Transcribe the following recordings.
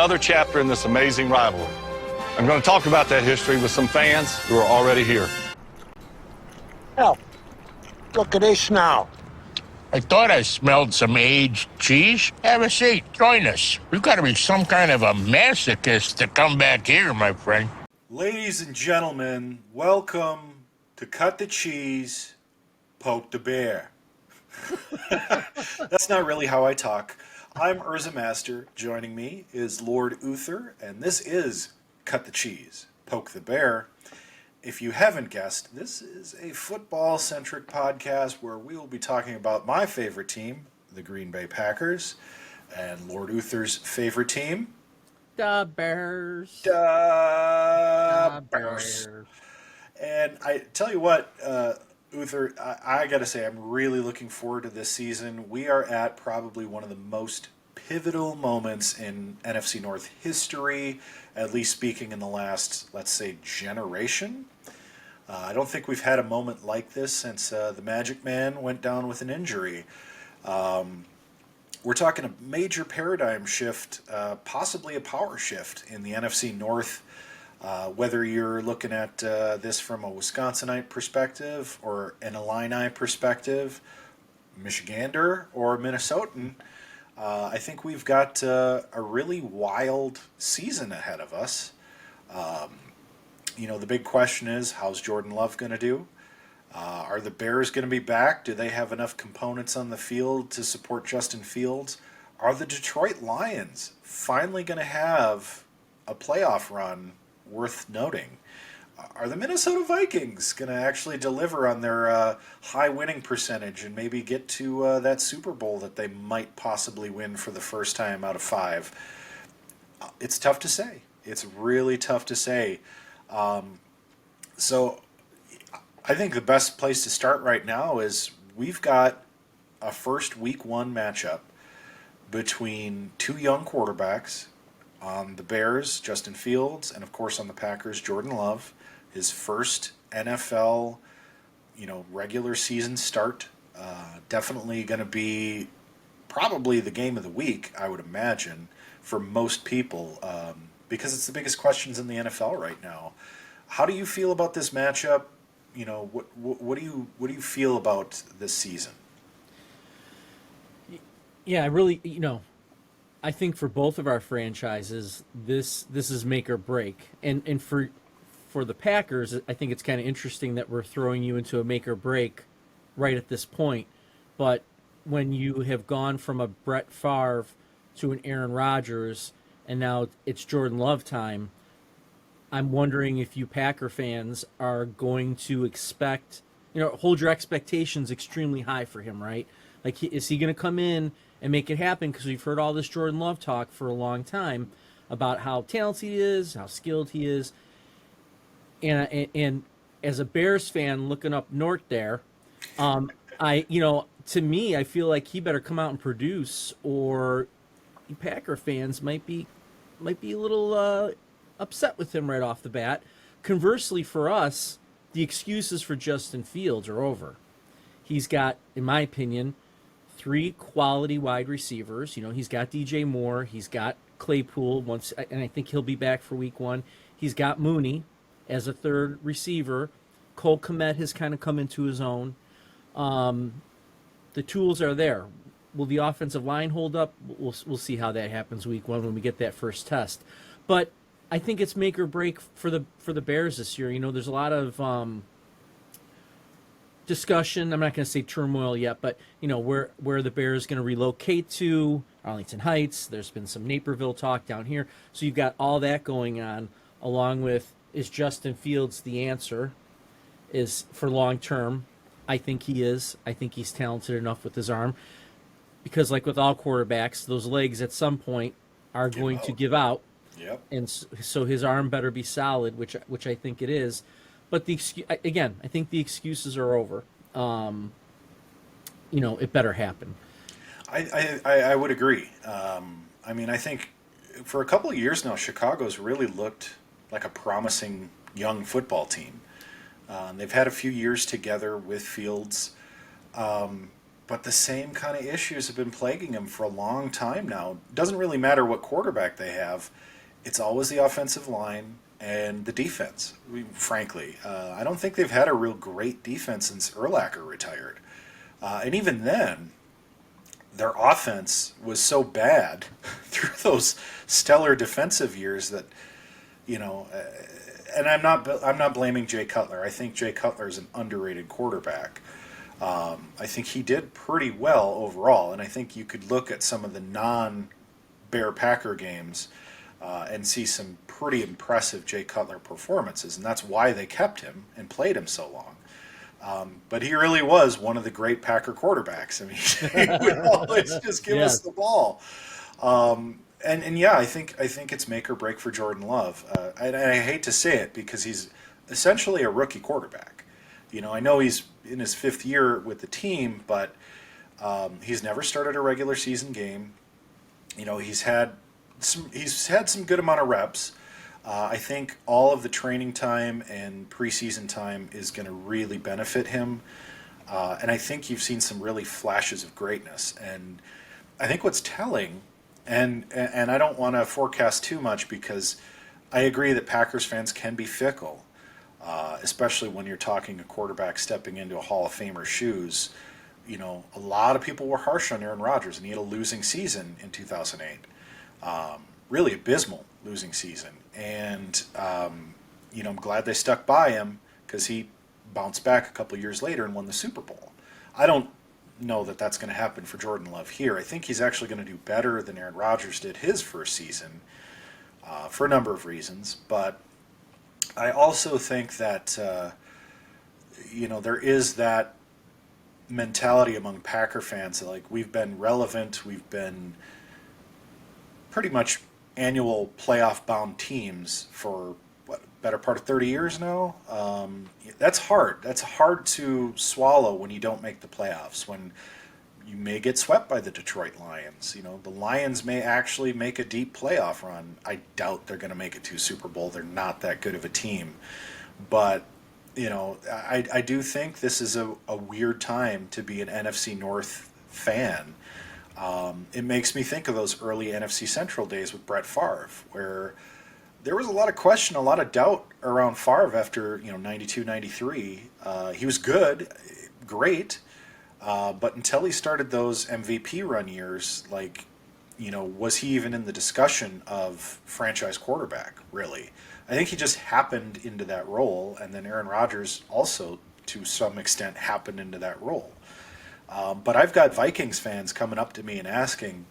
another chapter in this amazing rivalry. I'm going to talk about that history with some fans who are already here. Hell, look at this now. I thought I smelled some aged cheese. Have a seat. Join us. You've got to be some kind of a masochist to come back here, my friend. Ladies and gentlemen, welcome to Cut the Cheese, Poke the Bear. That's not really how I talk. I'm Urza Master. Joining me is Lord Uther, and this is Cut the Cheese, Poke the Bear. If you haven't guessed, this is a football-centric podcast where we will be talking about my favorite team, the Green Bay Packers, and Lord Uther's favorite team, the Bears. The Bears. And I tell you what, Uther, I got to say, I'm really looking forward to this season. We are at probably one of the most pivotal moments in NFC North history, at least speaking in the last, let's say, generation. I don't think we've had a moment like this since the Magic Man went down with an injury. We're talking a major paradigm shift, possibly a power shift in the NFC North. Whether you're looking at this from a Wisconsinite perspective or an Illini perspective, Michigander or Minnesotan, I think we've got a really wild season ahead of us. The big question is, how's Jordan Love going to do? Are the Bears going to be back? Do they have enough components on the field to support Justin Fields? Are the Detroit Lions finally going to have a playoff run worth noting? Are the Minnesota Vikings going to actually deliver on their high winning percentage and maybe get to that Super Bowl that they might possibly win for the first time out of 5? It's tough to say. It's really tough to say. So I think the best place to start right now is we've got a first week 1 matchup between 2 young quarterbacks. On the Bears, Justin Fields, and of course on the Packers, Jordan Love, his first NFL, regular season start. Definitely going to be probably the game of the week, I would imagine, for most people, because it's the biggest questions in the NFL right now. How do you feel about this matchup? What do you feel about this season? Yeah, I really, I think for both of our franchises, this is make or break. And for the Packers, I think it's kind of interesting that we're throwing you into a make or break right at this point. But when you have gone from a Brett Favre to an Aaron Rodgers, and now it's Jordan Love time, I'm wondering if you Packer fans are going to expect, hold your expectations extremely high for him, right? Like, is he going to come in and make it happen? Because we've heard all this Jordan Love talk for a long time about how talented he is, how skilled he is. And as a Bears fan looking up north there, to me, I feel like he better come out and produce, or you Packer fans might be a little upset with him right off the bat. Conversely, for us, the excuses for Justin Fields are over. He's got, in my opinion, 3 quality wide receivers. He's got DJ Moore, he's got Claypool and I think he'll be back for week 1. He's got Mooney as a 3rd receiver. Cole Kmet has kind of come into his own. The tools are there. Will the offensive line hold up? We'll see how that happens week 1 when we get that first test. But I think it's make or break for the Bears this year. There's a lot of discussion. I'm not going to say turmoil yet, but where the Bears going to relocate to, Arlington Heights. There's been some Naperville talk down here, so you've got all that going on, along with, is Justin Fields the answer? Is for long term? I think he is. I think he's talented enough with his arm, because like with all quarterbacks, those legs at some point are going to give out. Yep. And so his arm better be solid, which I think it is. But I think the excuses are over. It better happen. I would agree. I think for a couple of years now, Chicago's really looked like a promising young football team. They've had a few years together with Fields. but the same kind of issues have been plaguing him for a long time now. Doesn't really matter what quarterback they have. It's always the offensive line and the defense, frankly. I don't think they've had a real great defense since Urlacher retired. And even then, their offense was so bad through those stellar defensive years that, and I'm not blaming Jay Cutler. I think Jay Cutler is an underrated quarterback. I think he did pretty well overall, and I think you could look at some of the non-Bear Packer games and see some pretty impressive Jay Cutler performances, and that's why they kept him and played him so long. But he really was one of the great Packer quarterbacks. I mean, he would always just give us the ball. And yeah, I think it's make or break for Jordan Love. And I hate to say it because he's essentially a rookie quarterback. I know he's in his 5th year with the team, but he's never started a regular season game. He's had some good amount of reps. I think all of the training time and preseason time is going to really benefit him. And I think you've seen some really flashes of greatness. And I think what's telling, and I don't want to forecast too much because I agree that Packers fans can be fickle, especially when you're talking a quarterback stepping into a Hall of Famer's shoes. A lot of people were harsh on Aaron Rodgers, and he had a losing season in 2008. Really abysmal losing season. And, I'm glad they stuck by him because he bounced back a couple years later and won the Super Bowl. I don't know that that's going to happen for Jordan Love here. I think he's actually going to do better than Aaron Rodgers did his first season for a number of reasons. But I also think that, there is that mentality among Packer fans that, like, we've been relevant, we've been pretty much annual playoff-bound teams for better part of 30 years now. That's hard. That's hard to swallow when you don't make the playoffs. When you may get swept by the Detroit Lions. The Lions may actually make a deep playoff run. I doubt they're going to make it to Super Bowl. They're not that good of a team. But I do think this is a weird time to be an NFC North fan. It makes me think of those early NFC Central days with Brett Favre, where there was a lot of question, a lot of doubt around Favre after 92, 93. He was good, great, but until he started those MVP run years, was he even in the discussion of franchise quarterback, really? I think he just happened into that role, and then Aaron Rodgers also, to some extent, happened into that role. But I've got Vikings fans coming up to me and asking,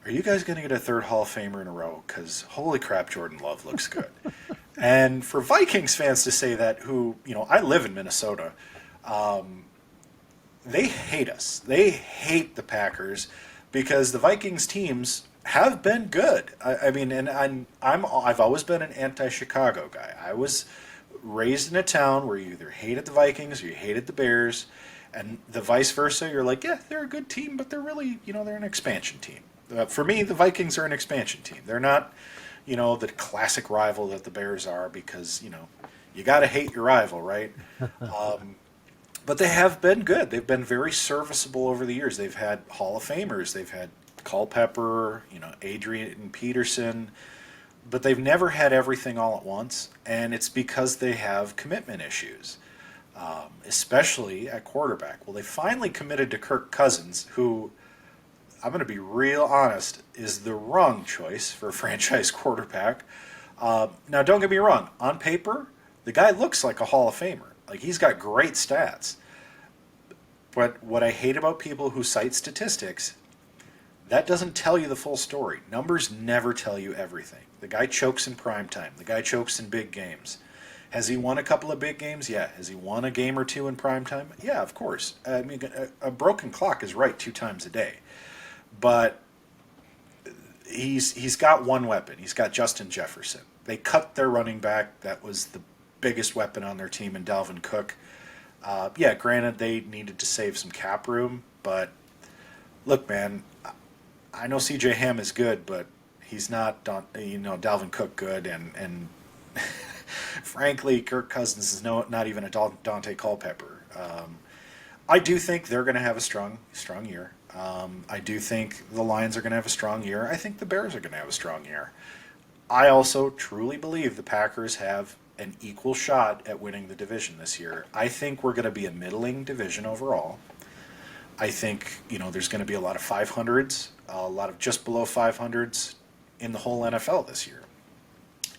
are you guys going to get a third Hall of Famer in a row? Because holy crap, Jordan Love looks good. And for Vikings fans to say that, who, I live in Minnesota, they hate us. They hate the Packers because the Vikings teams have been good. I've always been an anti-Chicago guy. I was raised in a town where you either hated the Vikings or you hated the Bears. And the vice versa, you're like, yeah, they're a good team, but they're really, they're an expansion team. For me, the Vikings are an expansion team. They're not, the classic rival that the Bears are because, you got to hate your rival, right? But they have been good. They've been very serviceable over the years. They've had Hall of Famers. They've had Culpepper, Adrian Peterson. But they've never had everything all at once, and it's because they have commitment issues. Especially at quarterback. Well, they finally committed to Kirk Cousins, who, I'm going to be real honest, is the wrong choice for a franchise quarterback. Now, don't get me wrong. On paper, the guy looks like a Hall of Famer. He's got great stats. But what I hate about people who cite statistics, that doesn't tell you the full story. Numbers never tell you everything. The guy chokes in primetime. The guy chokes in big games. Has he won a couple of big games? Yeah. Has he won a game or two in primetime? Yeah, of course. A broken clock is right 2 times a day. But he's got one weapon. He's got Justin Jefferson. They cut their running back. That was the biggest weapon on their team in Dalvin Cook. Granted, they needed to save some cap room. But, look, man, I know C.J. Ham is good, but he's not, Dalvin Cook good. And frankly, Kirk Cousins is not even a Dante Culpepper. I do think they're going to have a strong year. I do think the Lions are going to have a strong year. I think the Bears are going to have a strong year. I also truly believe the Packers have an equal shot at winning the division this year. I think we're going to be a middling division overall. I think, there's going to be a lot of 500s, a lot of just below 500s in the whole NFL this year.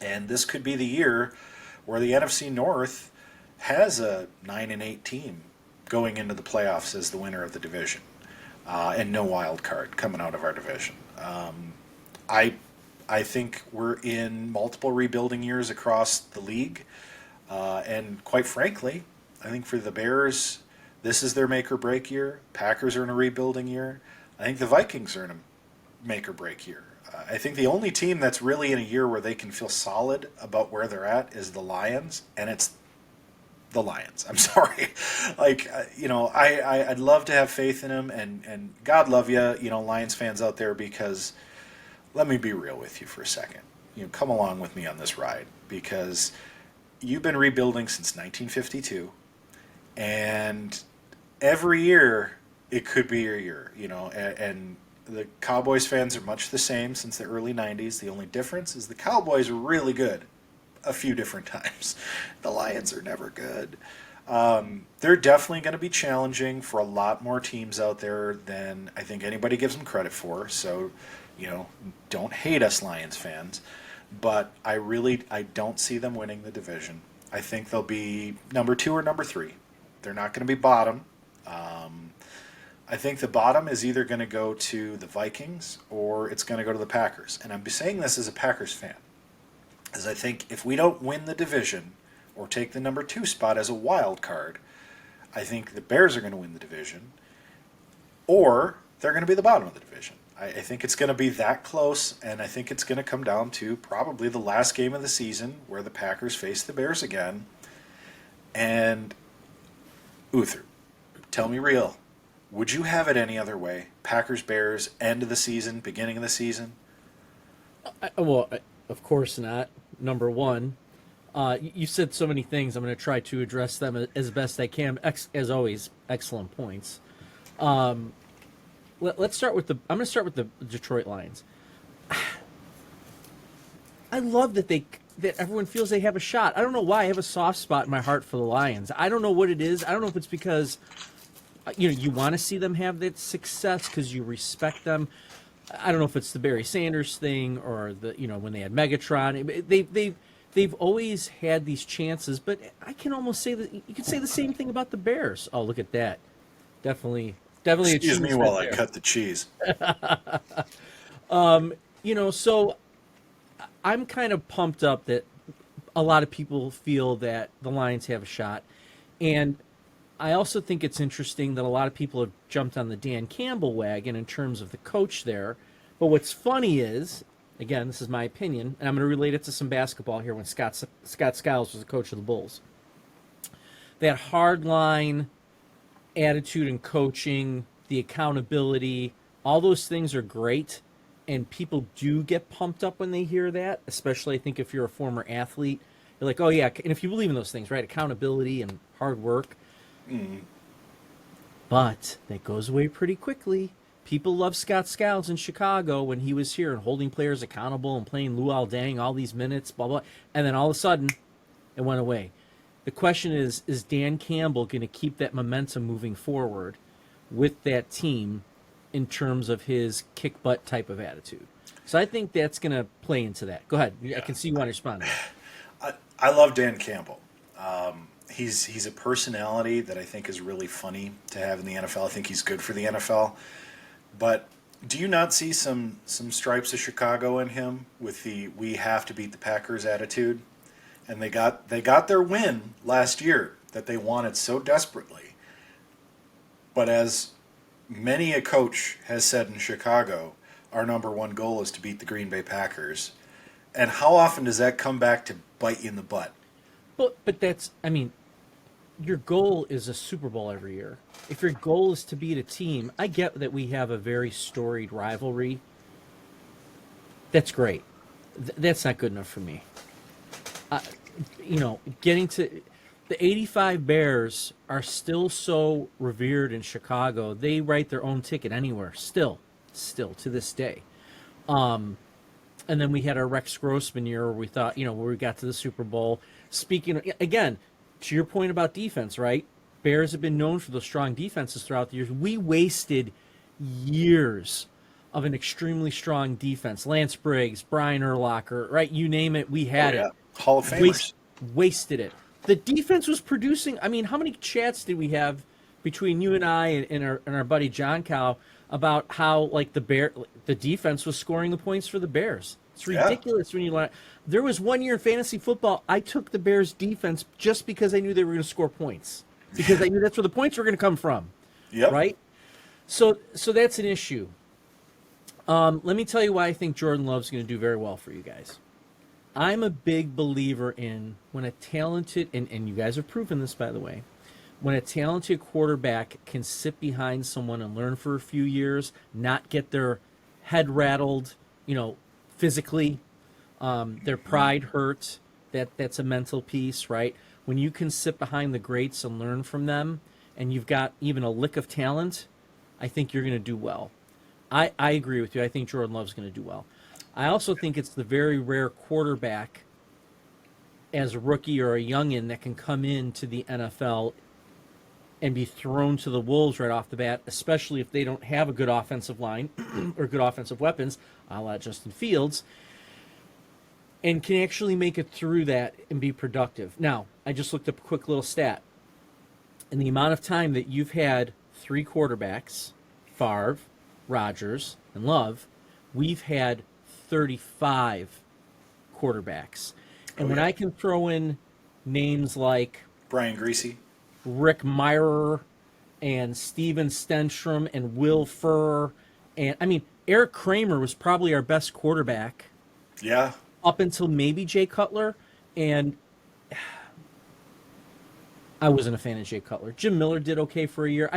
And this could be the year where the NFC North has a 9-8 team going into the playoffs as the winner of the division, and no wild card coming out of our division. I think we're in multiple rebuilding years across the league, and quite frankly, I think for the Bears, this is their make or break year. Packers are in a rebuilding year. I think the Vikings are in a make or break year. I think the only team that's really in a year where they can feel solid about where they're at is the Lions, and it's the Lions. I'm sorry. I'd love to have faith in them, and God love you, Lions fans out there, because let me be real with you for a second. Come along with me on this ride, because you've been rebuilding since 1952, and every year it could be your year, and the Cowboys fans are much the same since the early 90s. The only difference is the Cowboys are really good a few different times. The Lions are never good. They're definitely going to be challenging for a lot more teams out there than I think anybody gives them credit for. So, don't hate us Lions fans. But I don't see them winning the division. I think they'll be number 2 or number 3. They're not going to be bottom. I think the bottom is either going to go to the Vikings or it's going to go to the Packers. And I'm saying this as a Packers fan, as I think if we don't win the division or take the number 2 spot as a wild card, I think the Bears are going to win the division, or they're going to be the bottom of the division. I think it's going to be that close, and I think it's going to come down to probably the last game of the season where the Packers face the Bears again. And Uther, tell me real. Would you have it any other way? Packers, Bears, end of the season, beginning of the season? Of course not. Number one, you said so many things. I'm going to try to address them as best I can. As always, excellent points. Let's start with I'm going to start with the Detroit Lions. I love that everyone feels they have a shot. I don't know why. I have a soft spot in my heart for the Lions. I don't know what it is. I don't know if it's because you want to see them have that success because you respect them. I don't know if it's the Barry Sanders thing or when they had Megatron. They've always had these chances, but I can almost say that you could say the same thing about the Bears. Oh, look at that! Definitely. Excuse me while I cut the cheese. So I'm kind of pumped up that a lot of people feel that the Lions have a shot, and I also think it's interesting that a lot of people have jumped on the Dan Campbell wagon in terms of the coach there. But what's funny is, again, this is my opinion, and I'm going to relate it to some basketball here when Scott Skiles was the coach of the Bulls. That hardline attitude and coaching, the accountability, all those things are great, and people do get pumped up when they hear that, especially I think if you're a former athlete. You're like, oh, yeah, and if you believe in those things, right, accountability and hard work. But that goes away pretty quickly. People love Scott Skiles in Chicago when he was here and holding players accountable and playing Luol Deng all these minutes, blah, blah. And then all of a sudden, it went away. The question is Dan Campbell going to keep that momentum moving forward with that team in terms of his kick butt type of attitude? So I think that's going to play into that. Go ahead. Yeah. I can see you want to respond to that. I love Dan Campbell. He's a personality that I think is really funny to have in the NFL. I think he's good for the NFL. But do you not see some stripes of Chicago in him with the "we have to beat the Packers" attitude? And they got their win last year that they wanted so desperately. But as many a coach has said in Chicago, our number one goal is to beat the Green Bay Packers. And how often does that come back to bite you in the butt? But that's, your goal is a Super Bowl every year. If your goal is to beat a team, I get that we have a very storied rivalry. That's great. That's not good enough for me. Getting to The 85 Bears are still so revered in Chicago. They write their own ticket anywhere, still to this day. And then we had our Rex Grossman year where we thought, where we got to the Super Bowl. Speaking of, again, to your point about defense, right? Bears have been known for those strong defenses throughout the years. We wasted years of an extremely strong defense. Lance Briggs, Brian Urlacher, right? You name it, we had it. Hall of Famers. Wasted it. The defense was producing. I mean, how many chats did we have between you and I and our buddy John Cow about how like the defense was scoring the points for the Bears? It's ridiculous when you want. There was one year in fantasy football I took the Bears defense just because I knew they were going to score points, because I knew that's where the points were going to come from. Yep. Right. So that's an issue. Let me tell you why I think Jordan Love's going to do very well for you guys. I'm a big believer in when a talented, and you guys have proven this, by the way, when a talented quarterback can sit behind someone and learn for a few years, not get their head rattled, physically, their pride hurt, that's a mental piece, right? When you can sit behind the greats and learn from them, and you've got even a lick of talent, I think you're going to do well. I agree with you. I think Jordan Love's going to do well. I also think it's the very rare quarterback as a rookie or a youngin that can come into the NFL and be thrown to the wolves right off the bat, especially if they don't have a good offensive line or good offensive weapons, a la Justin Fields, and can actually make it through that and be productive. Now, I just looked up a quick little stat. In the amount of time that you've had three quarterbacks, Favre, Rodgers, and Love, we've had 35 quarterbacks. And when I can throw in names like Brian Greasy, Rick Mirer, and Steven Stenstrom, and Will Furr, and Eric Kramer was probably our best quarterback. Yeah. Up until maybe Jay Cutler, and I wasn't a fan of Jay Cutler. Jim Miller did okay for a year.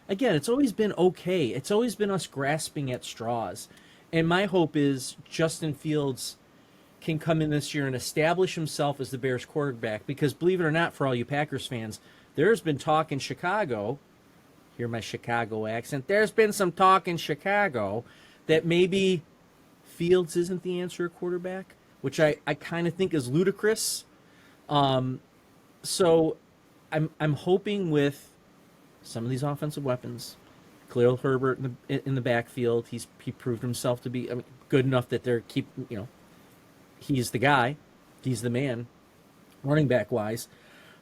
Again, it's always been okay. It's always been us grasping at straws. And my hope is Justin Fields can come in this year and establish himself as the Bears quarterback, because believe it or not, for all you Packers fans, there's been talk in Chicago, hear my Chicago accent, there's been some talk in Chicago that maybe Fields isn't the answer at quarterback, which I kind of think is ludicrous. So I'm hoping with some of these offensive weapons, Khalil Herbert in the backfield, he proved himself to be good enough that they're he's the guy, he's the man, running back wise.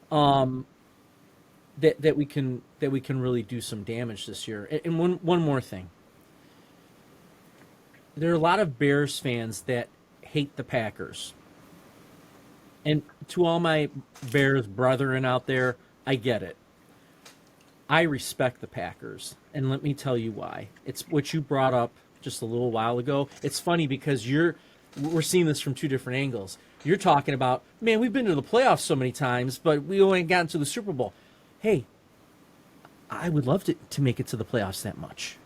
That we can really do some damage this year. And one more thing, there are a lot of Bears fans that hate the Packers. And to all my Bears brethren out there, I get it. I respect the Packers, and let me tell you why. It's what you brought up just a little while ago. It's funny because we're seeing this from two different angles. You're talking about, man, we've been to the playoffs so many times, but we only gotten to the Super Bowl. Hey, I would love to make it to the playoffs that much.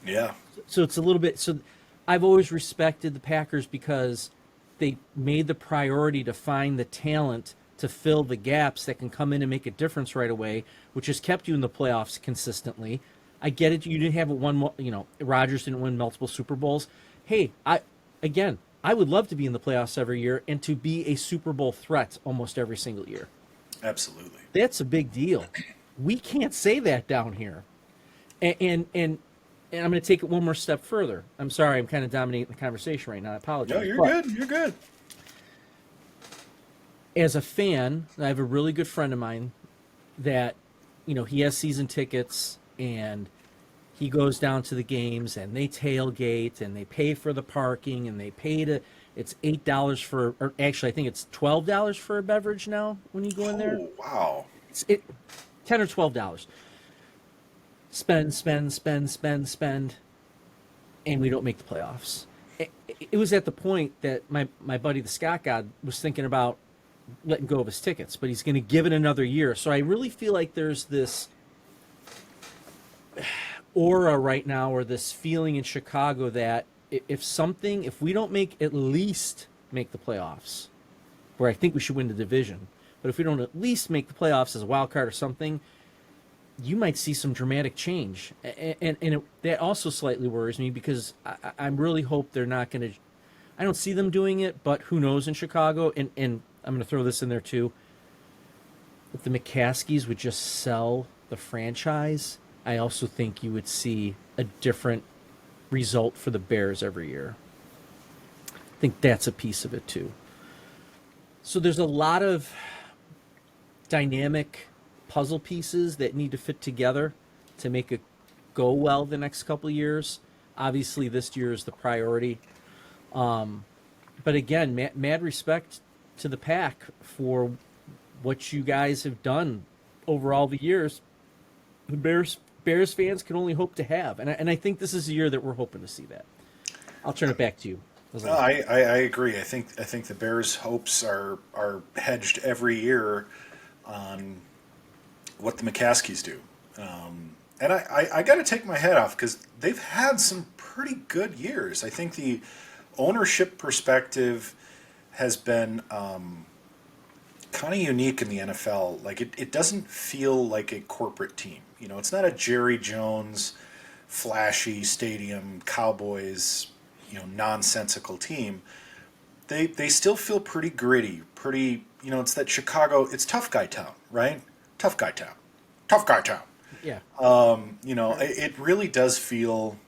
Yeah. So it's a little bit. So I've always respected the Packers because they made the priority to find the talent to fill the gaps that can come in and make a difference right away, which has kept you in the playoffs consistently. I get it. You didn't have Rodgers didn't win multiple Super Bowls. Hey, I would love to be in the playoffs every year and to be a Super Bowl threat almost every single year. Absolutely. That's a big deal. We can't say that down here. And I'm going to take it one more step further. I'm sorry, I'm kind of dominating the conversation right now. I apologize. No, you're good. You're good. As a fan, I have a really good friend of mine that, he has season tickets and he goes down to the games and they tailgate and they pay for the parking and they pay it's $8 for, or actually I think it's $12 for a beverage now when you go in there. Oh, wow. It's $10 or $12. Spend, and we don't make the playoffs. It was at the point that my buddy the Scott God was thinking about letting go of his tickets, but he's going to give it another year. So I really feel like there's this aura right now, or this feeling in Chicago that if we don't at least make the playoffs, where I think we should win the division, But if we don't at least make the playoffs as a wild card or something, you might see some dramatic change. That also slightly worries me because I really hope they're not going to. I don't see them doing it, but who knows in Chicago? And I'm going to throw this in there too. If the McCaskies would just sell the franchise, I also think you would see a different result for the Bears every year. I think that's a piece of it too. So there's a lot of dynamic puzzle pieces that need to fit together to make it go well the next couple of years. Obviously, this year is the priority. But again, mad respect to the Pack for what you guys have done over all the years. The Bears fans can only hope to have, and I think this is a year that we're hoping to see that. I'll turn it back to you. No, I agree. I think the Bears' hopes are hedged every year on what the McCaskies do, and I got to take my hat off because they've had some pretty good years. I think the ownership perspective has been kind of unique in the NFL. Like it doesn't feel like a corporate team. You know, it's not a Jerry Jones, flashy stadium Cowboys, nonsensical team. They still feel pretty gritty, pretty. It's that Chicago. It's tough guy town, right? Tough guy town. Tough guy town. Yeah. It really does feel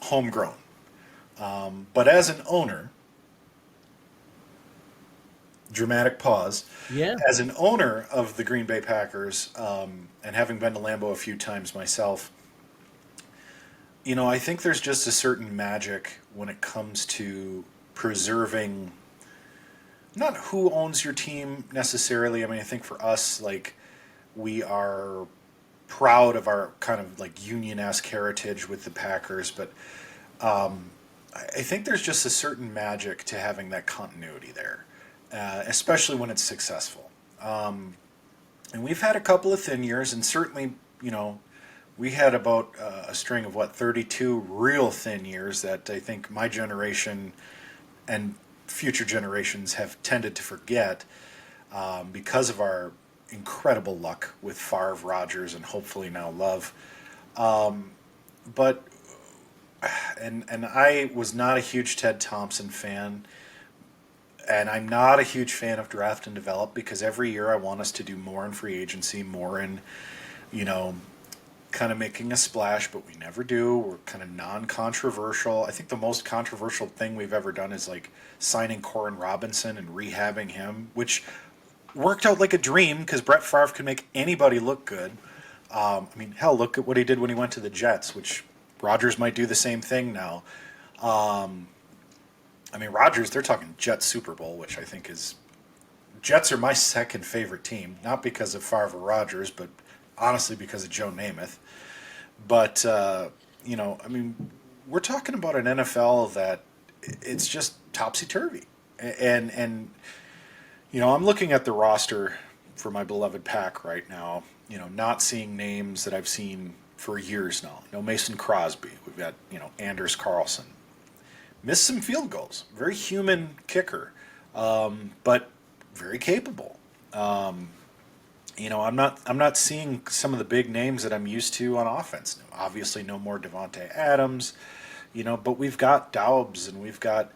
homegrown. But as an owner, dramatic pause. Yeah. As an owner of the Green Bay Packers, and having been to Lambeau a few times myself, I think there's just a certain magic when it comes to preserving not who owns your team necessarily. I mean, I think for us, like, we are proud of our kind of like union-esque heritage with the Packers, but I think there's just a certain magic to having that continuity there, especially when it's successful. And we've had a couple of thin years, and certainly, we had about a string of 32 real thin years that I think my generation and future generations have tended to forget because of our incredible luck with Favre, Rodgers, and hopefully now Love. But I was not a huge Ted Thompson fan, and I'm not a huge fan of draft and develop because every year I want us to do more in free agency, more in, kind of making a splash, but we never do. We're kind of non-controversial. I think the most controversial thing we've ever done is like signing Corin Robinson and rehabbing him, which worked out like a dream because Brett Favre could make anybody look good. Hell, look at what he did when he went to the Jets, which Rodgers might do the same thing now. Rodgers, they're talking Jets Super Bowl, which I think is... Jets are my second favorite team, not because of Favre or Rodgers, but honestly because of Joe Namath. But, we're talking about an NFL that it's just topsy-turvy. And I'm looking at the roster for my beloved Pack right now, not seeing names that I've seen for years now. No Mason Crosby. We've got, Anders Carlson. Missed some field goals. Very human kicker, but very capable. I'm not seeing some of the big names that I'm used to on offense. Obviously, no more Devontae Adams, but we've got Daubs and we've got,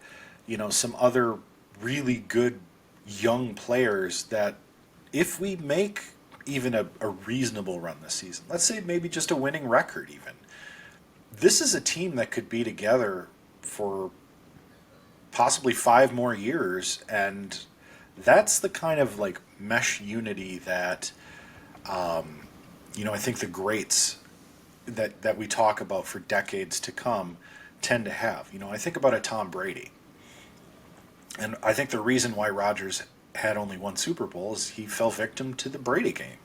some other really good young players that if we make even a reasonable run this season, let's say maybe just a winning record even, this is a team that could be together for possibly 5 more years, and that's the kind of like mesh unity that I think the greats that we talk about for decades to come tend to have. I think about a Tom Brady, and I think the reason why Rodgers had only 1 Super Bowl is he fell victim to the Brady game.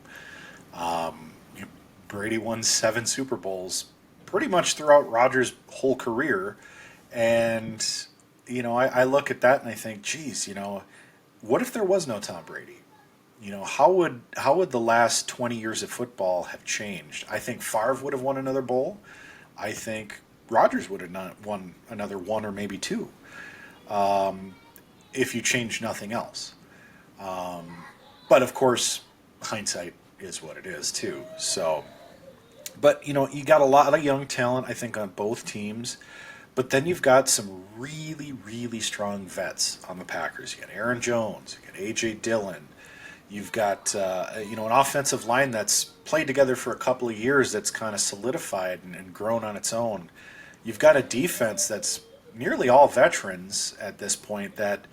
Brady won 7 Super Bowls pretty much throughout Rodgers' whole career, and I look at that and I think, geez, what if there was no Tom Brady? How would the last 20 years of football have changed? I think Favre would have won another bowl. I think Rodgers would have not won another 1 or maybe 2, if you change nothing else. But of course, hindsight is what it is too. So, but you got a lot of young talent, I think, on both teams. But then you've got some really, really strong vets on the Packers. You got Aaron Jones, you got A.J. Dillon. You've got an offensive line that's played together for a couple of years that's kind of solidified and grown on its own. You've got a defense that's nearly all veterans at this point that,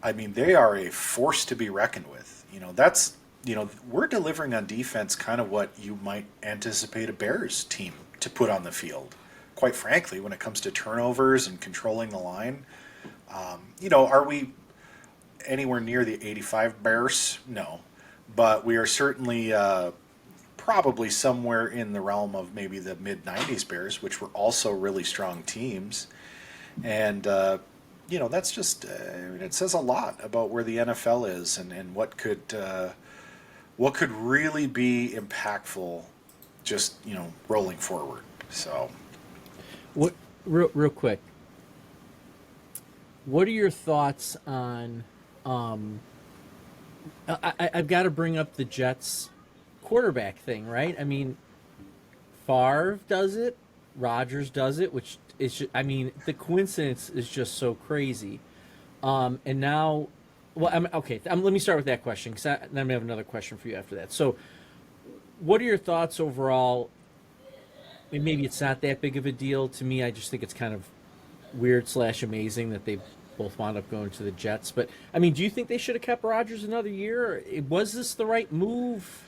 I mean, they are a force to be reckoned with. We're delivering on defense kind of what you might anticipate a Bears team to put on the field. Quite frankly, when it comes to turnovers and controlling the line, are we anywhere near the 85 Bears? No. But we are certainly probably somewhere in the realm of maybe the mid-90s Bears, which were also really strong teams. And, that's just, it says a lot about where the NFL is and what could really be impactful just, rolling forward. So... What real quick? What are your thoughts on? I've got to bring up the Jets quarterback thing, right? I mean, Favre does it, Rodgers does it, which is the coincidence is just so crazy. And now, let me start with that question because then I'm gonna have another question for you after that. So, what are your thoughts overall? Maybe it's not that big of a deal to me. I just think it's kind of weird / amazing that they both wound up going to the Jets. But I mean, do you think they should have kept Rodgers another year? Was this the right move?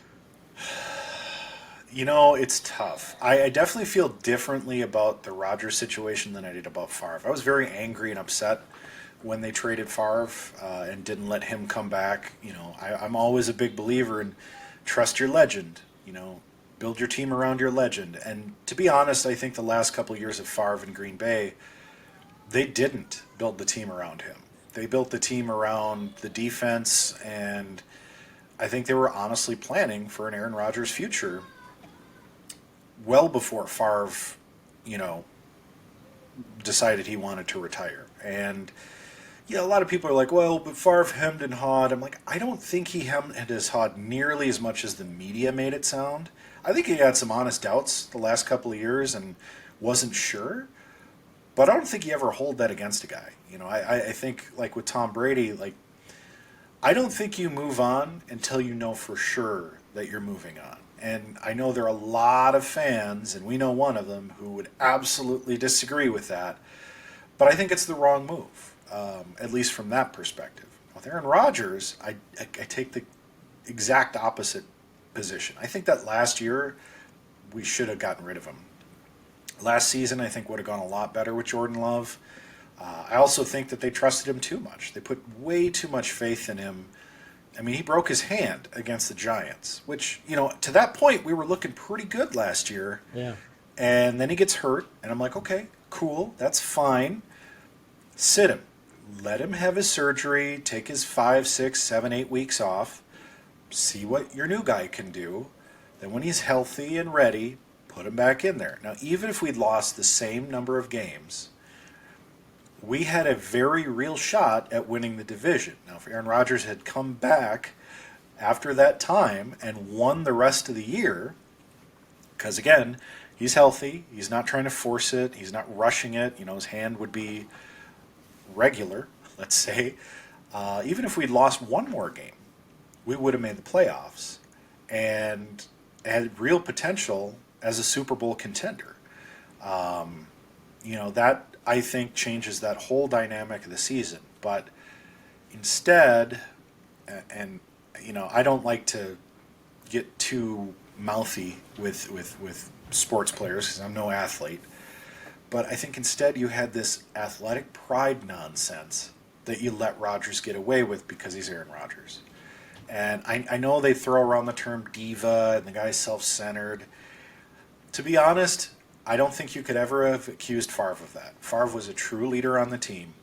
It's tough. I definitely feel differently about the Rodgers situation than I did about Favre. I was very angry and upset when they traded Favre and didn't let him come back. I'm always a big believer in trust your legend. Build your team around your legend. And to be honest, I think the last couple of years of Favre in Green Bay, they didn't build the team around him. They built the team around the defense, and I think they were honestly planning for an Aaron Rodgers future well before Favre, decided he wanted to retire. And, a lot of people are like, well, but Favre hemmed and hawed. I'm like, I don't think he hemmed and hawed nearly as much as the media made it sound. I think he had some honest doubts the last couple of years and wasn't sure. But I don't think he ever hold that against a guy. I think, like with Tom Brady, I don't think you move on until you know for sure that you're moving on. And I know there are a lot of fans, and we know one of them, who would absolutely disagree with that. But I think it's the wrong move, at least from that perspective. With Aaron Rodgers, I take the exact opposite position. I think that last year we should have gotten rid of him. Last season, I think, would have gone a lot better with Jordan Love. I also think that they trusted him too much. They put way too much faith in him. I mean, he broke his hand against the Giants, which, to that point, we were looking pretty good last year. Yeah. And then he gets hurt, and I'm like, okay, cool, that's fine. Sit him. Let him have his surgery, take his 5, 6, 7, 8 weeks off, see what your new guy can do. Then when he's healthy and ready, put him back in there. Now, even if we'd lost the same number of games, we had a very real shot at winning the division. Now, if Aaron Rodgers had come back after that time and won the rest of the year, because again, he's healthy, he's not trying to force it, he's not rushing it, his hand would be regular, let's say. Even if we'd lost one more game, we would have made the playoffs and had real potential as a Super Bowl contender. That, I think, changes that whole dynamic of the season. But instead, and I don't like to get too mouthy with sports players because I'm no athlete. But I think instead you had this athletic pride nonsense that you let Rodgers get away with because he's Aaron Rodgers. And I know they throw around the term diva and the guy's self-centered. To be honest, I don't think you could ever have accused Favre of that. Favre was a true leader on the team.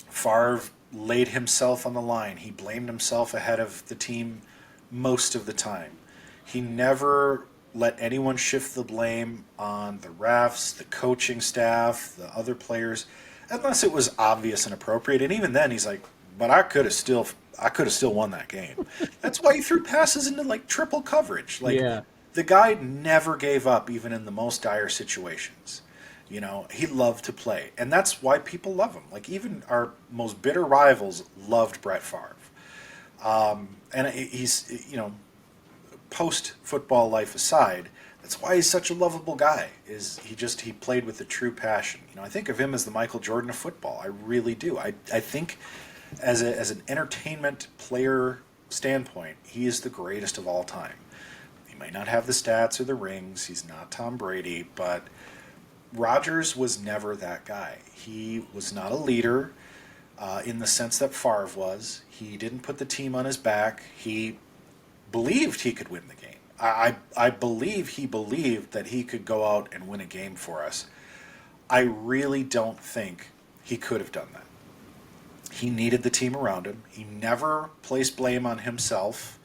Favre laid himself on the line. He blamed himself ahead of the team most of the time. He never let anyone shift the blame on the refs, the coaching staff, the other players, unless it was obvious and appropriate. And even then, he's like, but I could have still won that game. That's why he threw passes into like triple coverage. Like Yeah. the guy never gave up, even in the most dire situations. He loved to play, and that's why people love him. Like even our most bitter rivals loved Brett Favre, and he's post football life aside. That's why he's such a lovable guy. Is he played with a true passion. I think of him as the Michael Jordan of football. I really do. I think as an entertainment player standpoint, he is the greatest of all time. He might not have the stats or the rings. He's not Tom Brady, but Rodgers was never that guy. He was not a leader in the sense that Favre was. He didn't put the team on his back. He believed he could win the game. I believe he believed that he could go out and win a game for us. I really don't think he could have done that. He needed the team around him. He never placed blame on himself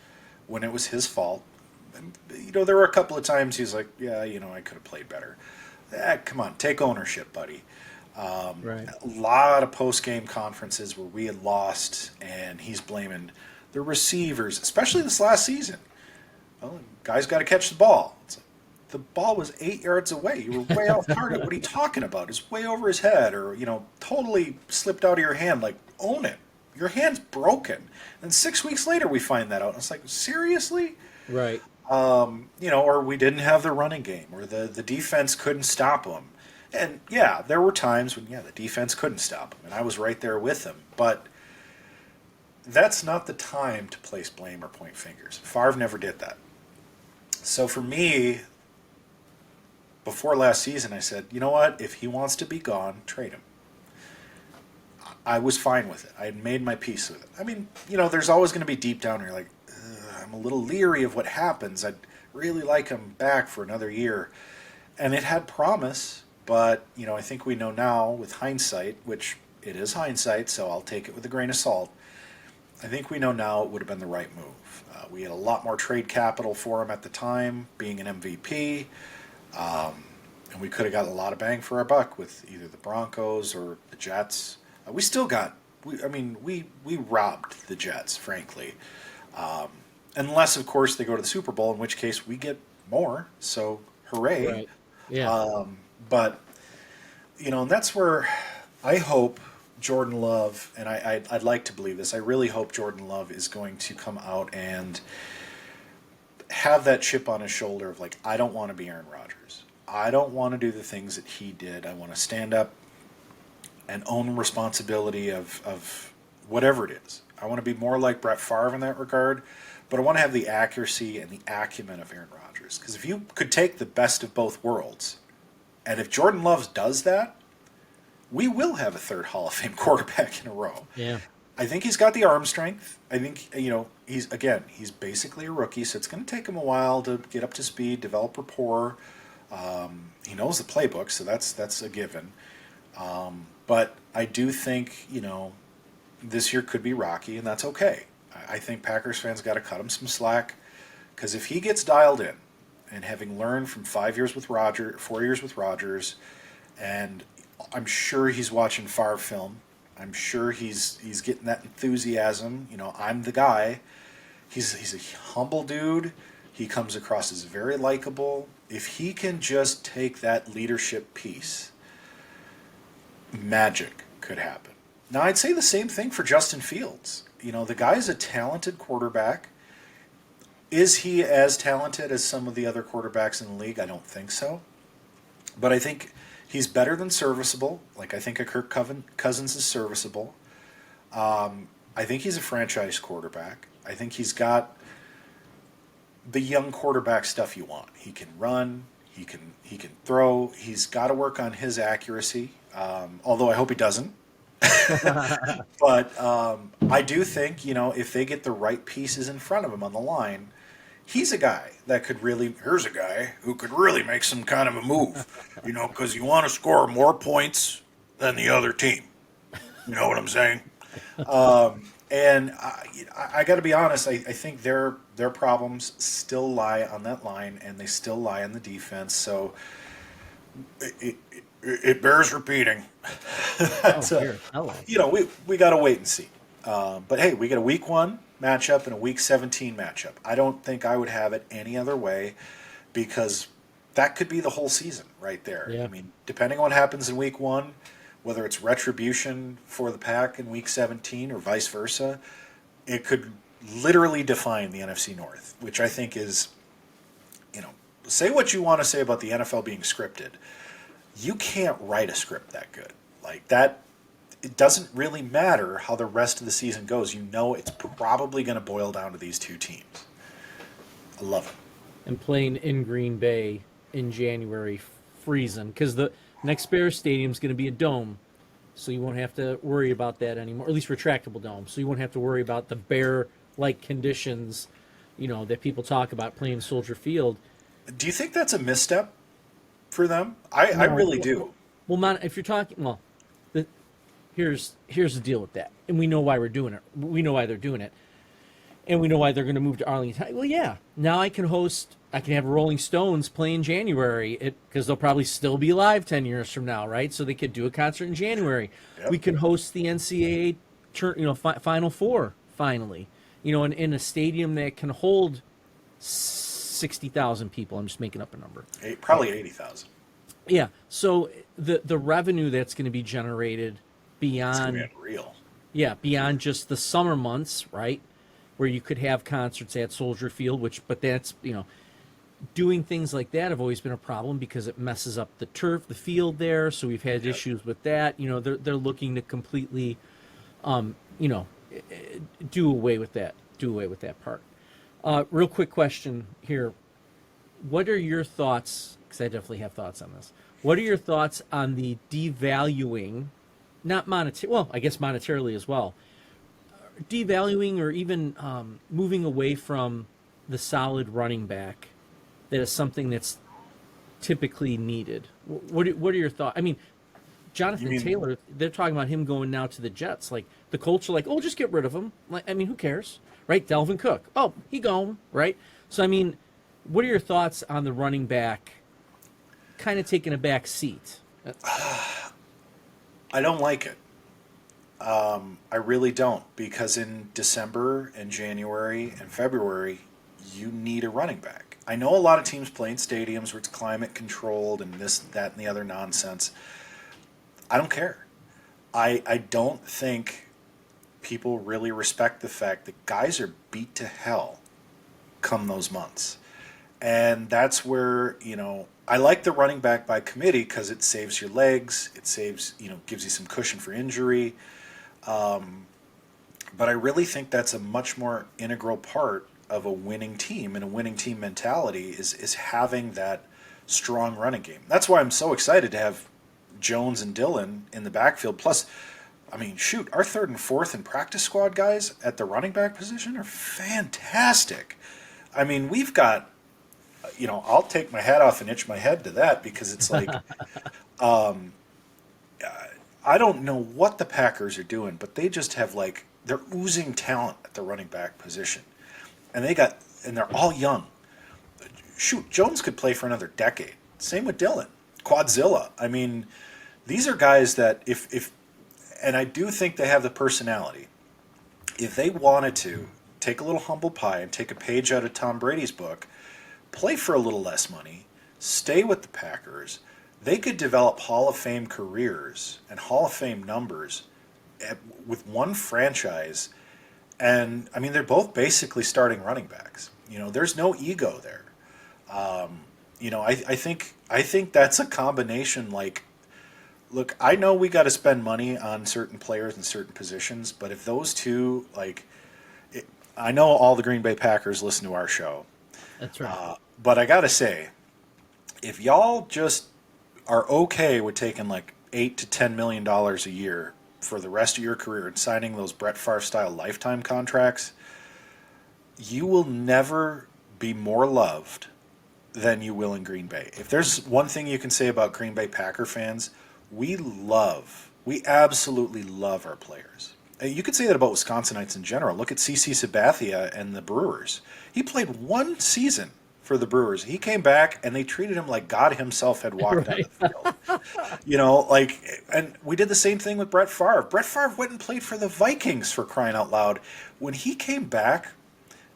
when it was his fault. And, there were a couple of times he's like, yeah, I could have played better. Come on, take ownership, buddy. Right. A lot of post-game conferences where we had lost, and he's blaming the receivers, especially this last season. Well, guys got to catch the ball. It's like, the ball was 8 yards away. You were way off target. What are you talking about? It's way over his head, or totally slipped out of your hand. Like, own it. Your hand's broken. And 6 weeks later, we find that out. And it's like, seriously? Right. Or we didn't have the running game, or the defense couldn't stop him. And yeah, there were times when the defense couldn't stop him, and I was right there with him. But that's not the time to place blame or point fingers. Favre never did that. So for me, before last season, I said, you know what? If he wants to be gone, trade him. I was fine with it. I had made my peace with it. I mean, there's always going to be deep down where you're like, I'm a little leery of what happens. I'd really like him back for another year. And it had promise, but, I think we know now with hindsight, which it is hindsight, so I'll take it with a grain of salt. I think we know now it would have been the right move. We had a lot more trade capital for him at the time, being an MVP, and we could have gotten a lot of bang for our buck with either the Broncos or the Jets. We still got, we robbed the Jets, frankly. Unless, of course, they go to the Super Bowl, in which case we get more, so hooray. Right. Yeah. But, and that's where I hope Jordan Love, and I'd like to believe this, I really hope Jordan Love is going to come out and have that chip on his shoulder of like, I don't want to be Aaron Rodgers. I don't want to do the things that he did. I want to stand up and own responsibility of whatever it is. I want to be more like Brett Favre in that regard, but I want to have the accuracy and the acumen of Aaron Rodgers. Because if you could take the best of both worlds, and if Jordan Love does that, we will have a third Hall of Fame quarterback in a row. Yeah. I think he's got the arm strength. I think, he's basically a rookie, so it's going to take him a while to get up to speed, develop rapport. He knows the playbook, so that's a given. But I do think, this year could be rocky, and that's okay. I think Packers fans got to cut him some slack, because if he gets dialed in, and having learned from 4 years with Rodgers, and I'm sure he's watching Favre film. I'm sure he's getting that enthusiasm. I'm the guy. He's a humble dude. He comes across as very likable. If he can just take that leadership piece, magic could happen. Now, I'd say the same thing for Justin Fields. The guy's a talented quarterback. Is he as talented as some of the other quarterbacks in the league? I don't think so. But I think he's better than serviceable. Like, I think a Kirk Cousins is serviceable. I think he's a franchise quarterback. I think he's got the young quarterback stuff you want. He can run. He can throw. He's got to work on his accuracy, although I hope he doesn't. But I do think, if they get the right pieces in front of him on the line, he's a guy that could really, here's a guy who could really make some kind of a move, because you want to score more points than the other team. You know what I'm saying? And I got to be honest, I think their problems still lie on that line, and they still lie on the defense. So it bears repeating. Oh, dear. Hello. We got to wait and see. But hey, we get a week 1 matchup and a week 17 matchup. I don't think I would have it any other way, because that could be the whole season right there. Yeah. I mean, depending on what happens in week 1, whether it's retribution for the Pack in week 17 or vice versa, it could literally define the NFC North, which I think is, say what you want to say about the NFL being scripted. You can't write a script that good. Like that, it doesn't really matter how the rest of the season goes. It's probably going to boil down to these two teams. I love it. And playing in Green Bay in January, freezing, because the next Bears stadium is going to be a dome, so you won't have to worry about that anymore. At least retractable dome, so you won't have to worry about the bear-like conditions, that people talk about playing Soldier Field. Do you think that's a misstep for them? I really do. Well, if you're talking, here's the deal with that, and we know why we're doing it. We know why they're doing it, and we know why they're going to move to Arlington. Well, yeah. Now I can have Rolling Stones play in January, because they'll probably still be alive 10 years from now, right? So they could do a concert in January. Yep. We can host the NCAA, Final Four finally, in a stadium that can hold 60,000 people. I'm just making up a number. Probably 80,000. Yeah. So the revenue that's going to be generated beyond, it's unreal. Yeah, beyond just the summer months, right, where you could have concerts at Soldier Field, but that's doing things like that have always been a problem because it messes up the turf, the field there. So we've had issues with that. They're looking to completely, do away with that part. Real quick question here. What are your thoughts, because I definitely have thoughts on this. What are your thoughts on the devaluing, not monetary, well, I guess monetarily as well, devaluing or even moving away from the solid running back that is something that's typically needed? What are your thoughts? I mean, Jonathan Taylor, they're talking about him going now to the Jets. Like, the Colts are like, oh, just get rid of him. Like, I mean, who cares? Right? Delvin Cook. Oh, he gone. Right? So, I mean, what are your thoughts on the running back kind of taking a back seat? I don't like it. I really don't, because in December and January and February, you need a running back. I know a lot of teams play in stadiums where it's climate controlled and this, that, and the other nonsense. I don't care. I don't think people really respect the fact that guys are beat to hell come those months. And that's where, I like the running back by committee because it saves your legs. It saves, gives you some cushion for injury. But I really think that's a much more integral part of a winning team, and a winning team mentality is having that strong running game. That's why I'm so excited to have Jones and Dillon in the backfield. Plus, I mean, shoot, our third and fourth and practice squad guys at the running back position are fantastic. I mean, we've got, I'll take my hat off and itch my head to that, because it's like, I don't know what the Packers are doing, but they just have they're oozing talent at the running back position. And they're all young. Shoot, Jones could play for another decade. Same with Dillon. Quadzilla. I mean, these are guys that and I do think they have the personality. If they wanted to take a little humble pie and take a page out of Tom Brady's book, play for a little less money, stay with the Packers, they could develop Hall of Fame careers and Hall of Fame numbers with one franchise. And, I mean, they're both basically starting running backs. There's no ego there. I think that's a combination. Look, I know we got to spend money on certain players in certain positions, but if those two, I know all the Green Bay Packers listen to our show. That's right. But I got to say, if y'all just are okay with taking $8 to $10 million a year for the rest of your career and signing those Brett Favre style lifetime contracts, you will never be more loved than you will in Green Bay. If there's one thing you can say about Green Bay Packer fans, we absolutely love our players. You could say that about Wisconsinites in general. Look at CC Sabathia and the Brewers. He played one season for the Brewers. He came back and they treated him like God himself had walked Right. on the field. And we did the same thing with Brett Favre. Brett Favre went and played for the Vikings, for crying out loud. When he came back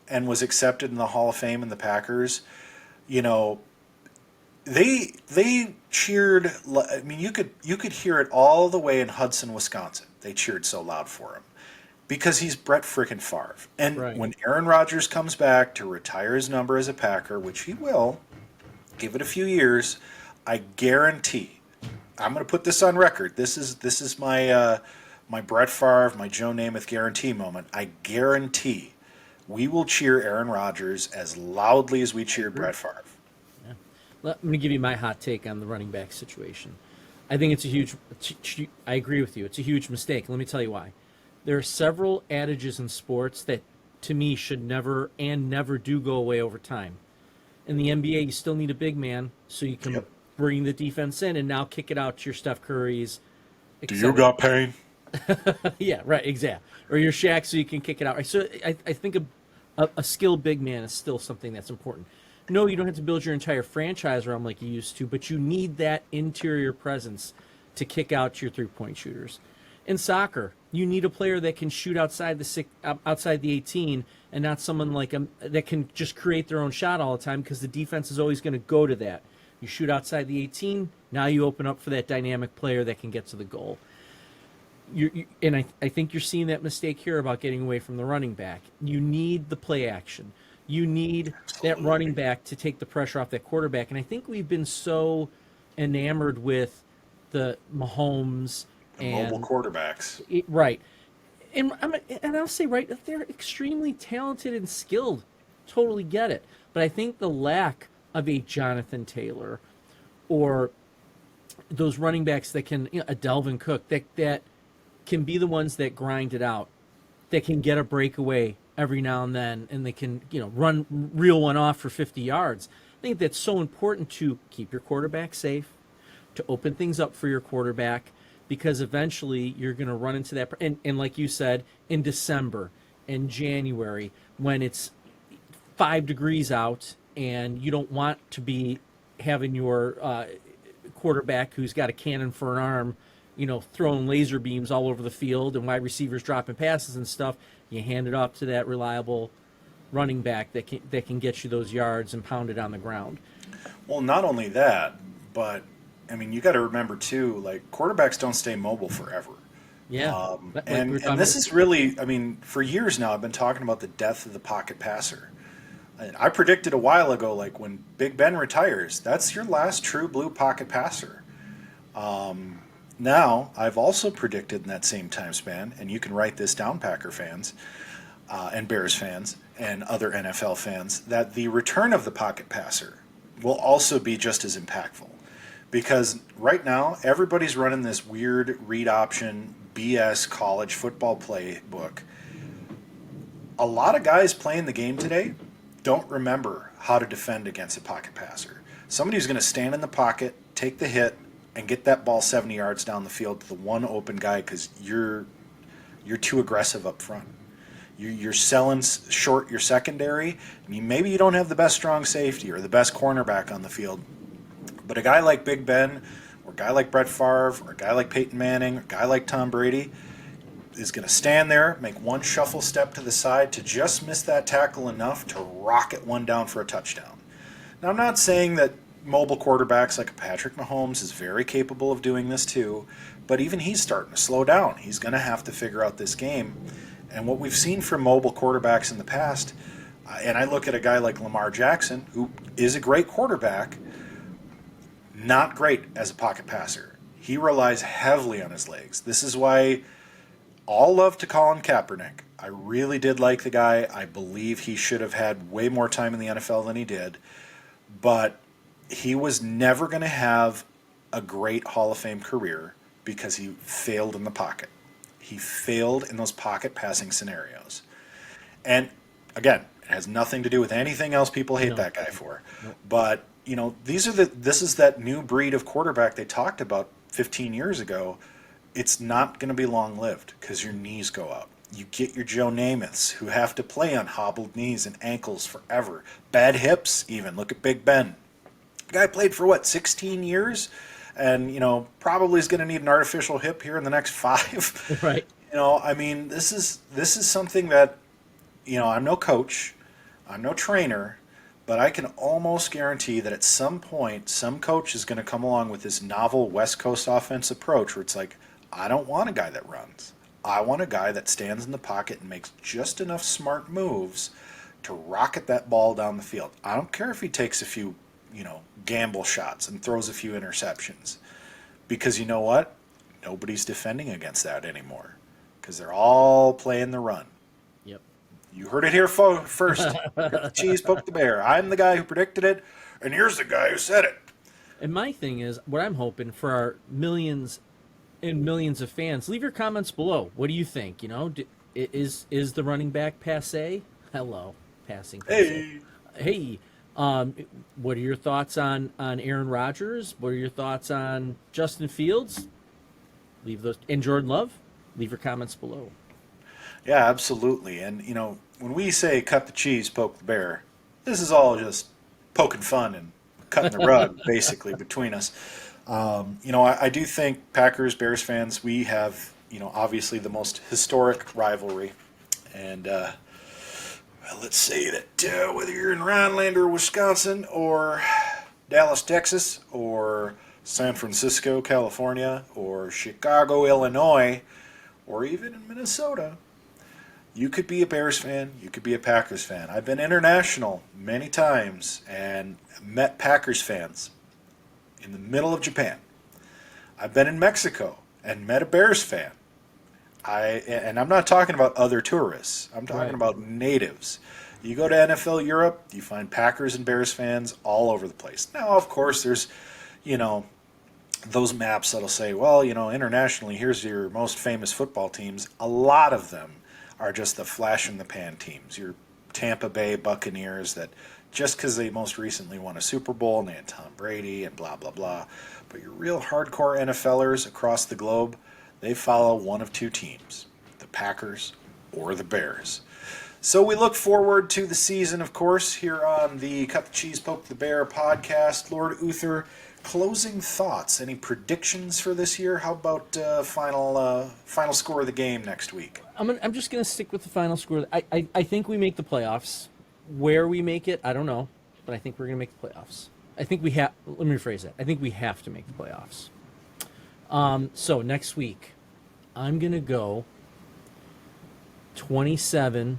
and was accepted in the Hall of Fame in the Packers, they cheered. I mean, you could hear it all the way in Hudson, Wisconsin. They cheered so loud for him because he's Brett frickin' Favre. And Right. when Aaron Rodgers comes back to retire his number as a Packer, which he will, give it a few years, I guarantee. I'm going to put this on record. This is my my Brett Favre, my Joe Namath guarantee moment. I guarantee we will cheer Aaron Rodgers as loudly as we cheered Brett Favre. Let me give you my hot take on the running back situation. I think it's a huge. I agree with you. It's a huge mistake. Let me tell you why. There are several adages in sports that, to me, should never do go away over time. In the NBA, you still need a big man so you can bring the defense in and now kick it out to your Steph Currys. Do you got pain? Yeah, right, exactly. Or your Shaq so you can kick it out. So I think a skilled big man is still something that's important. No, you don't have to build your entire franchise around like you used to, but you need that interior presence to kick out your three-point shooters. In soccer, you need a player that can shoot outside the 18 and not someone like that can just create their own shot all the time because the defense is always going to go to that. You shoot outside the 18, now you open up for that dynamic player that can get to the goal. And I think you're seeing that mistake here about getting away from the running back. You need the play action. You need that running back to take the pressure off that quarterback. And I think we've been so enamored with the Mahomes and mobile quarterbacks. Right. And I'll say, right, that they're extremely talented and skilled. Totally get it. But I think the lack of a Jonathan Taylor or those running backs that can, a Delvin Cook, that can be the ones that grind it out, that can get a breakaway every now and then, and they can, reel one off for 50 yards. I think that's so important to keep your quarterback safe, to open things up for your quarterback, because eventually you're going to run into that. And like you said, in December and January, when it's 5 degrees out and you don't want to be having your quarterback who's got a cannon for an arm, throwing laser beams all over the field and wide receivers dropping passes and stuff, you hand it off to that reliable running back that can get you those yards and pound it on the ground. Well, not only that, but I mean, you got to remember too, like quarterbacks don't stay mobile forever. Yeah. And this is really, I mean, for years now, I've been talking about the death of the pocket passer. And I predicted a while ago, like when Big Ben retires, that's your last true blue pocket passer. Now, I've also predicted in that same time span, and you can write this down, Packer fans and Bears fans and other NFL fans, that the return of the pocket passer will also be just as impactful. Because right now, everybody's running this weird read option BS college football playbook. A lot of guys playing the game today don't remember how to defend against a pocket passer. Somebody who's going to stand in the pocket, take the hit, and get that ball 70 yards down the field to the one open guy because you're too aggressive up front. You're selling short your secondary. Maybe you don't have the best strong safety or the best cornerback on the field. But a guy like Big Ben or a guy like Brett Favre or a guy like Peyton Manning or a guy like Tom Brady is going to stand there, make one shuffle step to the side to just miss that tackle enough to rocket one down for a touchdown. Now, I'm not saying that mobile quarterbacks like Patrick Mahomes is very capable of doing this too, but even he's starting to slow down. He's going to have to figure out this game. And what we've seen from mobile quarterbacks in the past, and I look at a guy like Lamar Jackson, who is a great quarterback, not great as a pocket passer. He relies heavily on his legs. This is why all love to Colin Kaepernick. I really did like the guy. I believe he should have had way more time in the NFL than he did. But he was never going to have a great Hall of Fame career because he failed in the pocket. He failed in those pocket passing scenarios. And again, it has nothing to do with anything else people hate that guy for. No. But, this is that new breed of quarterback they talked about 15 years ago. It's not going to be long-lived because your knees go out. You get your Joe Namaths who have to play on hobbled knees and ankles forever. Bad hips, even. Look at Big Ben. The guy played for, 16 years? And, probably is going to need an artificial hip here in the next 5. Right. This is something that, I'm no coach, I'm no trainer, but I can almost guarantee that at some point, some coach is going to come along with this novel West Coast offense approach where it's like, I don't want a guy that runs. I want a guy that stands in the pocket and makes just enough smart moves to rocket that ball down the field. I don't care if he takes a few, gamble shots and throws a few interceptions. Because you know what? Nobody's defending against that anymore. Because they're all playing the run. Yep. You heard it here first. The cheese poked the bear. I'm the guy who predicted it, and here's the guy who said it. And my thing is, what I'm hoping for our millions and millions of fans, leave your comments below. What do you think? Is the running back passe? Hello, passing. Passe. Hey. What are your thoughts on Aaron Rodgers? What are your thoughts on Justin Fields? Leave those, and Jordan Love. Leave your comments below. Yeah, absolutely. And when we say cut the cheese, poke the bear, this is all just poking fun and cutting the rug, basically, between us. I do think Packers, Bears fans, we have, obviously the most historic rivalry. And let's say that whether you're in Rhinelander, Wisconsin, or Dallas, Texas, or San Francisco, California, or Chicago, Illinois, or even in Minnesota, you could be a Bears fan, you could be a Packers fan. I've been international many times and met Packers fans in the middle of Japan. I've been in Mexico and met a Bears fan. And I'm not talking about other tourists. I'm talking about natives. You go to NFL Europe, you find Packers and Bears fans all over the place. Now, of course, there's, those maps that'll say, well, internationally, here's your most famous football teams. A lot of them are just the flash-in-the-pan teams. Your Tampa Bay Buccaneers that just because they most recently won a Super Bowl and they had Tom Brady and blah, blah, blah. But your real hardcore NFLers across the globe, they follow one of two teams, the Packers or the Bears. So we look forward to the season, of course, here on the Cut the Cheese, Poke the Bear podcast. Lord Uther, closing thoughts, any predictions for this year? How about final score of the game next week? I'm just going to stick with the final score. I think we make the playoffs. Where we make it, I don't know, but I think we're going to make the playoffs. I think we have. Let me rephrase that. I think we have to make the playoffs. So next week, I'm going to go 27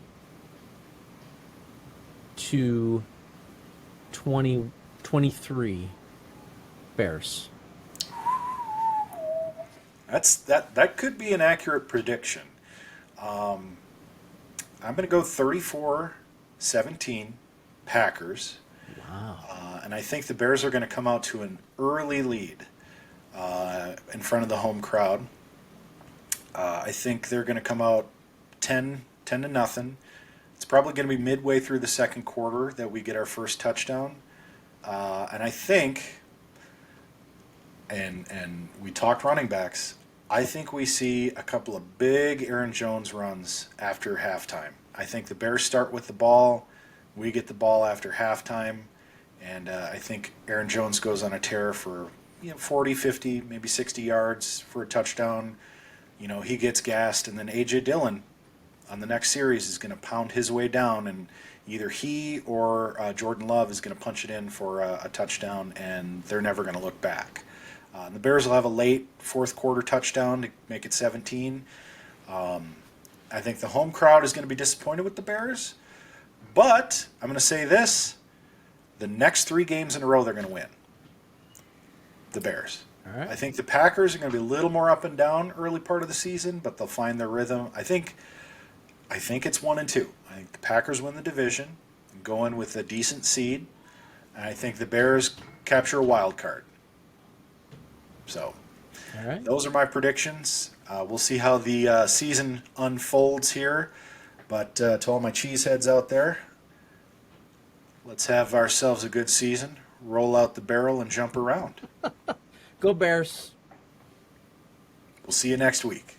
to 23 Bears. That could be an accurate prediction. I'm going to go 34-17 Packers. Wow. And I think the Bears are going to come out to an early lead in front of the home crowd. I think they're going to come out 10 to nothing. It's probably going to be midway through the second quarter that we get our first touchdown. And I think, and we talked running backs, I think we see a couple of big Aaron Jones runs after halftime. I think the Bears start with the ball. We get the ball after halftime. And I think Aaron Jones goes on a tear for 40, 50, maybe 60 yards for a touchdown. He gets gassed, and then A.J. Dillon on the next series is going to pound his way down, and either he or Jordan Love is going to punch it in for a touchdown, and they're never going to look back. The Bears will have a late fourth quarter touchdown to make it 17. I think the home crowd is going to be disappointed with the Bears, but I'm going to say this. The next 3 games in a row they're going to win. The Bears. All right. I think the Packers are going to be a little more up and down early part of the season, but they'll find their rhythm. I think it's 1 and 2. I think the Packers win the division, go in with a decent seed, and I think the Bears capture a wild card. So, All right. those are my predictions. We'll see how the season unfolds here. But to all my cheeseheads out there, let's have ourselves a good season. Roll out the barrel and jump around. Go Bears. We'll see you next week.